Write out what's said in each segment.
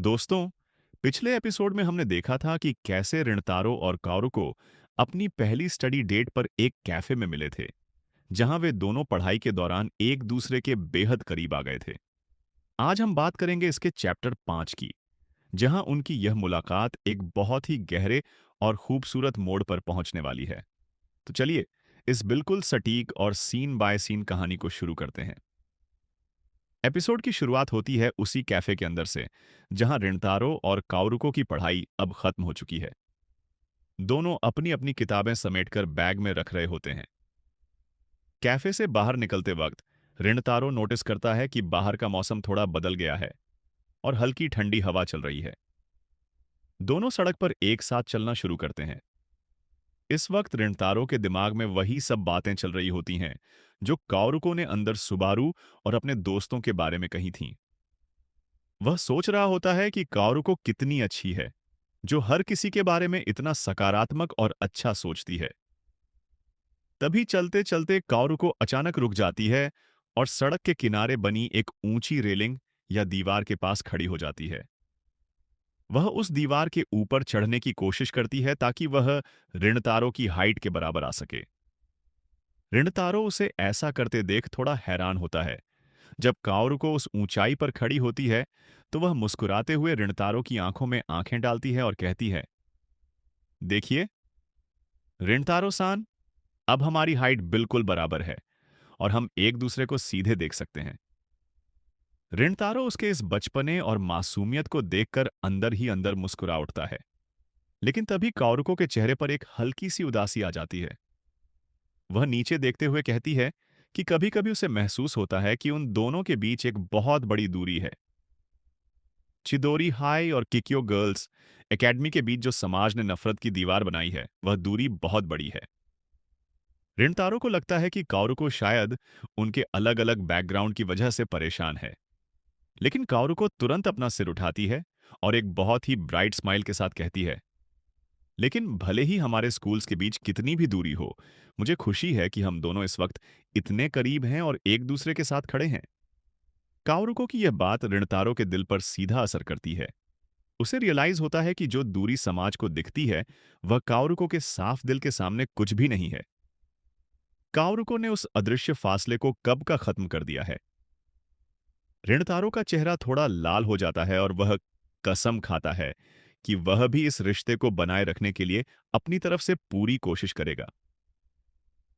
दोस्तों, पिछले एपिसोड में हमने देखा था कि कैसे रिणतारो और कारुको अपनी पहली स्टडी डेट पर एक कैफे में मिले थे, जहां वे दोनों पढ़ाई के दौरान एक दूसरे के बेहद करीब आ गए थे। आज हम बात करेंगे इसके चैप्टर 5 की, जहां उनकी यह मुलाकात एक बहुत ही गहरे और खूबसूरत मोड़ पर पहुंचने वाली है। तो चलिए, इस बिल्कुल सटीक और सीन बाय सीन कहानी को शुरू करते हैं। एपिसोड की शुरुआत होती है उसी कैफे के अंदर से, जहां रिंतारो और काओरुको की पढ़ाई अब खत्म हो चुकी है। दोनों अपनी अपनी किताबें समेटकर बैग में रख रहे होते हैं। कैफे से बाहर निकलते वक्त रिंतारो नोटिस करता है कि बाहर का मौसम थोड़ा बदल गया है और हल्की ठंडी हवा चल रही है। दोनों सड़क पर एक साथ चलना शुरू करते हैं। इस वक्त रिंतारो के दिमाग में वही सब बातें चल रही होती हैं जो काओरुको ने अंदर सुबारू और अपने दोस्तों के बारे में कही थीं। वह सोच रहा होता है कि काओरुको कितनी अच्छी है, जो हर किसी के बारे में इतना सकारात्मक और अच्छा सोचती है। तभी चलते चलते काओरुको अचानक रुक जाती है और सड़क के किनारे बनी एक ऊंची रेलिंग या दीवार के पास खड़ी हो जाती है। वह उस दीवार के ऊपर चढ़ने की कोशिश करती है ताकि वह रिणतारो की हाइट के बराबर आ सके। रिणतारो उसे ऐसा करते देख थोड़ा हैरान होता है। जब काओरुको उस ऊंचाई पर खड़ी होती है, तो वह मुस्कुराते हुए रिणतारो की आंखों में आंखें डालती है और कहती है, देखिए रिणतारो सान, अब हमारी हाइट बिल्कुल बराबर है और हम एक दूसरे को सीधे देख सकते हैं। रिणतारो उसके इस बचपने और मासूमियत को देखकर अंदर ही अंदर मुस्कुरा उठता है। लेकिन तभी काओरुको के चेहरे पर एक हल्की सी उदासी आ जाती है। वह नीचे देखते हुए कहती है कि कभी कभी उसे महसूस होता है कि उन दोनों के बीच एक बहुत बड़ी दूरी है। चिदोरी हाई और किक्यो गर्ल्स एकेडमी के बीच जो समाज ने नफरत की दीवार बनाई है, वह दूरी बहुत बड़ी है। रिंतारो को लगता है कि काओरुको शायद उनके अलग अलग बैकग्राउंड की वजह से परेशान है। लेकिन काओरुको तुरंत अपना सिर उठाती है और एक बहुत ही ब्राइट स्माइल के साथ कहती है, लेकिन भले ही हमारे स्कूल्स के बीच कितनी भी दूरी हो, मुझे खुशी है कि हम दोनों इस वक्त इतने करीब हैं और एक दूसरे के साथ खड़े हैं। काओरुको की यह बात रिणतारो के दिल पर सीधा असर करती है। उसे रियलाइज होता है कि जो दूरी समाज को दिखती है, वह काओरुको के साफ दिल के सामने कुछ भी नहीं है। काओरुको ने उस अदृश्य फासले को कब का खत्म कर दिया है। रिणतारो का चेहरा थोड़ा लाल हो जाता है और वह कसम खाता है कि वह भी इस रिश्ते को बनाए रखने के लिए अपनी तरफ से पूरी कोशिश करेगा।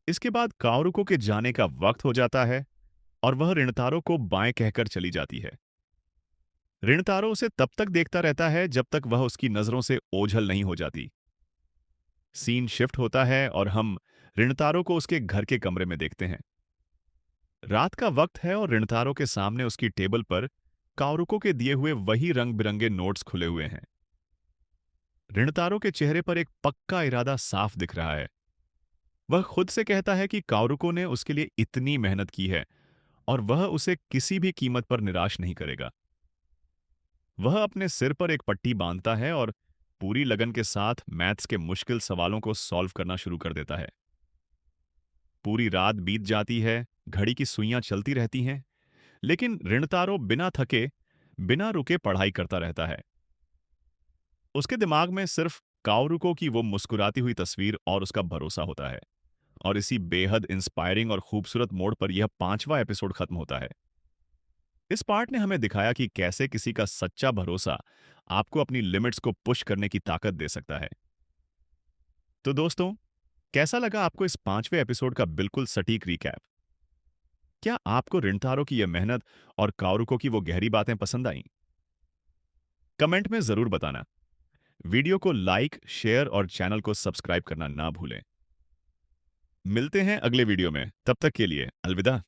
इसके बाद काओरुको के जाने का वक्त हो जाता है और वह रिणतारो को बाएं कहकर चली जाती है। रिणतारो उसे तब तक देखता रहता है जब तक वह उसकी नजरों से ओझल नहीं हो जाती। सीन शिफ्ट होता है और हम रिणतारो को उसके घर के कमरे में देखते हैं। रात का वक्त है और रिणतारो के सामने उसकी टेबल पर काओरुको के दिए हुए वही रंग बिरंगे नोट्स खुले हुए हैं। रिणतारो के चेहरे पर एक पक्का इरादा साफ दिख रहा है। वह खुद से कहता है कि काओरुको ने उसके लिए इतनी मेहनत की है और वह उसे किसी भी कीमत पर निराश नहीं करेगा। वह अपने सिर पर एक पट्टी बांधता है और पूरी लगन के साथ मैथ्स के मुश्किल सवालों को सॉल्व करना शुरू कर देता है। पूरी रात बीत जाती है, घड़ी की सुइयां चलती रहती हैं, लेकिन रिणतारो बिना थके, बिना रुके पढ़ाई करता रहता है। उसके दिमाग में सिर्फ काओरुको की वो मुस्कुराती हुई तस्वीर और उसका भरोसा होता है। और इसी बेहद इंस्पायरिंग और खूबसूरत मोड़ पर यह 5वां एपिसोड खत्म होता है। इस पार्ट ने हमें दिखाया कि कैसे किसी का सच्चा भरोसा आपको अपनी लिमिट्स को पुश करने की ताकत दे सकता है। तो दोस्तों, कैसा लगा आपको इस 5वें एपिसोड का बिल्कुल सटीक रिकैप? क्या आपको रिंटारो की यह मेहनत और काओरुको की वो गहरी बातें पसंद आईं? कमेंट में जरूर बताना। वीडियो को लाइक, शेयर और चैनल को सब्सक्राइब करना ना भूलें। मिलते हैं अगले वीडियो में, तब तक के लिए अलविदा।